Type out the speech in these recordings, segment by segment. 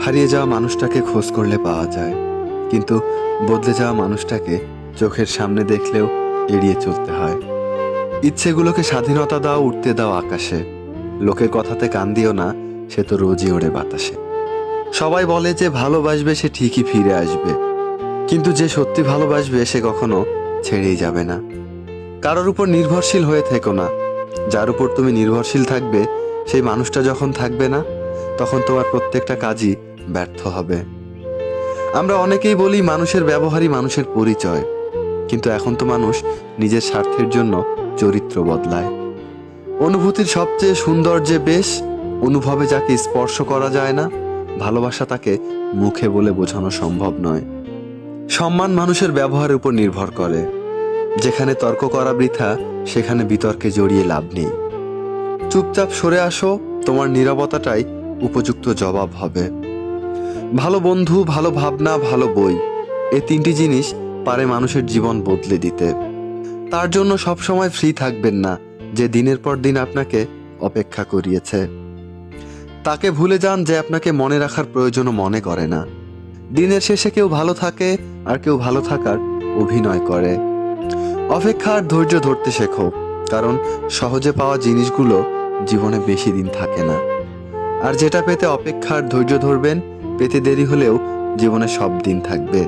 হারিয়ে যাওয়া মানুষটাকে খোঁজ করলে পাওয়া যায়, কিন্তু বদলে যাওয়া মানুষটাকে চোখের সামনে দেখলেও এড়িয়ে চলতে হয়। ইচ্ছেগুলোকে স্বাধীনতা দাও, উঠতে দাও আকাশে। লোকের কথাতে কান দিও না, সে তো রোজই ওড়ে বাতাসে। সবাই বলে যে ভালোবাসবে সে ঠিকই ফিরে আসবে, কিন্তু যে সত্যি ভালোবাসবে সে কখনো ছেড়েই যাবে না। কারোর উপর নির্ভরশীল হয়ে থেকো না। যার উপর তুমি নির্ভরশীল থাকবে সেই মানুষটা যখন থাকবে না, তখন তোমার প্রত্যেকটা কাজই ব্যর্থ হবে। আমরা অনেকেই বলি মানুষের ব্যবহারই মানুষের পরিচয়, কিন্তু এখন তো মানুষ নিজের স্বার্থের জন্য চরিত্র বদলায়। অনুভূতির সবচেয়ে সুন্দর যে বেশ, অনুভবে যাকে স্পর্শ করা যায় না, ভালোবাসা তাকে মুখে বলে বোঝানো সম্ভব নয়। সম্মান মানুষের ব্যবহারের উপর নির্ভর করে। যেখানে তর্ক করা বৃথা, সেখানে বিতর্কে জড়িয়ে লাভ নেই। চুপচাপ সরে আসো, তোমার নীরবতাটাই উপযুক্ত জবাব হবে। ভালো বন্ধু, ভালো ভাবনা, ভালো বই, এই তিনটি জিনিস পারে মানুষের জীবন বদলে দিতে। তার জন্য সবসময় ফ্রি থাকবেন না যে দিনের পর দিন আপনাকে অপেক্ষা করিয়েছে। তাকে ভুলে যান যে আপনাকে মনে রাখার প্রয়োজনও মনে করে না। দিনের শেষে কেউ ভালো থাকে আর কেউ ভালো থাকার অভিনয় করে। অপেক্ষা আর ধৈর্য ধরতে শেখো, কারণ সহজে পাওয়া জিনিসগুলো জীবনে বেশি দিন থাকে না। আর যেটা পেতে অপেক্ষা আর ধৈর্য ধরবেন, পেতে দেরি হলেও জীবনে সব দিন থাকবে।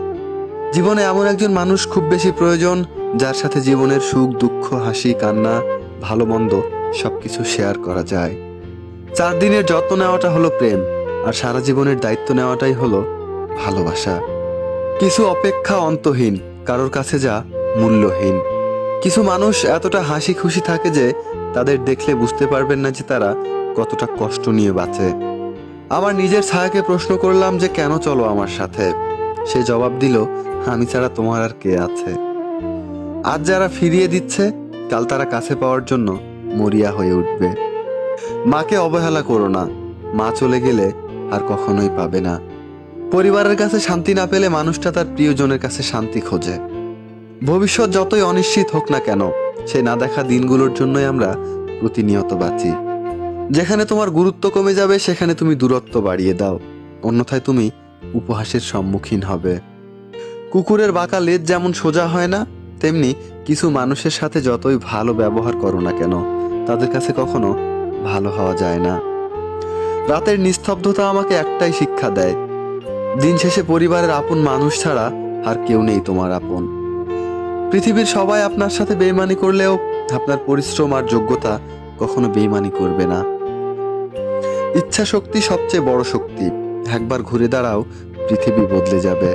জীবনে এমন একজন মানুষ খুব বেশি প্রয়োজন, যার সাথে জীবনের সুখ দুঃখ, হাসি কান্না, ভালো মন্দ সবকিছু শেয়ার করা যায়। 4 দিনের যত্ন নেওয়াটা হলো প্রেম, আর সারা জীবনের দায়িত্ব নেওয়াটাই হলো ভালোবাসা। কিছু অপেক্ষা অন্তহীন, কারোর কাছে যা মূল্যহীন। কিছু মানুষ এতটা হাসি খুশি থাকে যে তাদের দেখলে বুঝতে পারবেন না যে তারা কতটা কষ্ট নিয়ে বাঁচে। আমার নিজের ছায়াকে প্রশ্ন করলাম যে কেন চলো আমার সাথে, সে জবাব দিল, আমি ছাড়া তোমার আর কে আছে। আজ যারা ফিরিয়ে দিচ্ছে, কাল তারা কাছে পাওয়ার জন্য মরিয়া হয়ে উঠবে। মাকে অবহেলা করো না, মা চলে গেলে আর কখনোই পাবে না। পরিবারের কাছে শান্তি না পেলে মানুষটা তার প্রিয়জনের কাছে শান্তি খোঁজে। ভবিষ্যৎ যতই অনিশ্চিত হোক না কেন, সেই না দেখা দিনগুলোর জন্যই আমরা প্রতিনিয়ত বাঁচি। যেখানে তোমার গুরুত্ব কমে যাবে সেখানে তুমি দূরত্ব বাড়িয়ে দাও, অন্যথায় তুমি উপহাসের সম্মুখীন হবে। কুকুরের বাঁকা লেজ যেমন সোজা হয় না, তেমনি কিছু মানুষের সাথে যতই ভালো ব্যবহার করো না কেন, তাদের কাছে কখনো ভালো হওয়া যায় না। রাতের নিস্তব্ধতা আমাকে একটাই শিক্ষা দেয়, দিন শেষে পরিবারের আপন মানুষ ছাড়া আর কেউ নেই তোমার আপন। পৃথিবীর সবাই আপনার সাথে বেইমানি করলেও আপনার পরিশ্রম আর যোগ্যতা কখনো বেইমানি করবে না। ইচ্ছা শক্তি সবচেয়ে বড় শক্তি। একবার ঘুরে দাঁড়াও, পৃথিবী বদলে যাবে।